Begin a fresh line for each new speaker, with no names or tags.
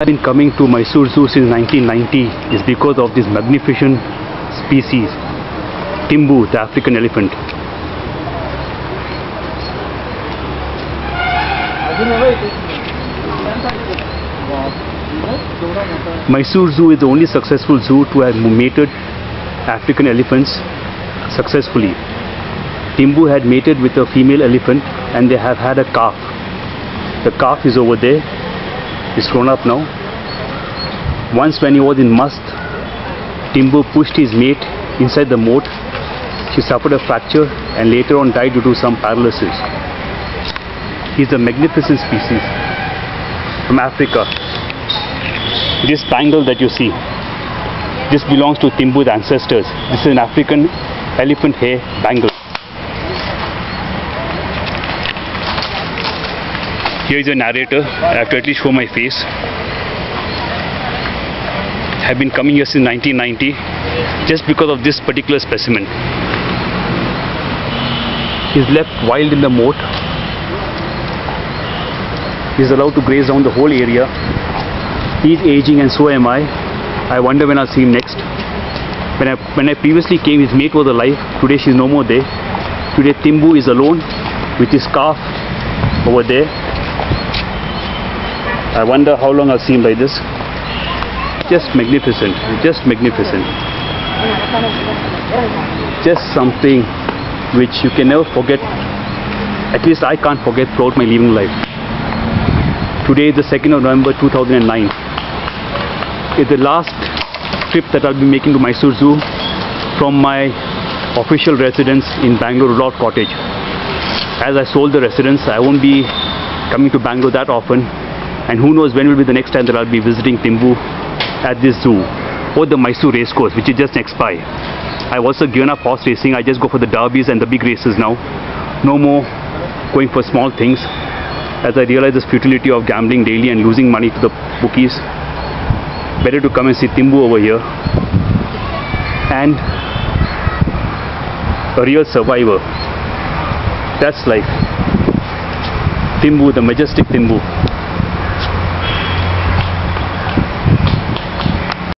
I've been coming to Mysore Zoo since 1990 is because of this magnificent species, Timbu, the African elephant. Mysore Zoo is the only successful zoo to have mated African elephants successfully. Timbu had mated with a female elephant and they have had a calf. The calf is over there. He's grown up now. Once when he was in Mast, Timbu pushed his mate inside the moat. She suffered a fracture and later on died due to some paralysis. He's a magnificent species from Africa. This bangle that you see, this belongs to Timbu's ancestors. This is an African elephant hair bangle. Here is a narrator. I have to at least show my face. I have been coming here since 1990 just because of this particular specimen. He's left wild in the moat. He's allowed to graze down the whole area. He's aging and so am I. I wonder when I'll see him next. When I previously came, his mate was alive. Today she's no more there. Today Timbu is alone with his calf over there. I wonder how long I'll see him like this. Just magnificent, just magnificent. Just something which you can never forget. At least I can't forget throughout my living life. Today is the 2nd of November 2009. It's the last trip that I'll be making to Mysore Zoo from my official residence in Bangalore Lord Cottage. As I sold the residence, I won't be coming to Bangalore that often. And who knows when will be the next time that I'll be visiting Timbu at this zoo or the Mysore Racecourse, which is just next by. I've also given up horse racing. I just go for the derbies and the big races now. No more going for small things. As I realize the futility of gambling daily and losing money to the bookies, better to come and see Timbu over here. And a real survivor. That's life. Timbu, the majestic Timbu.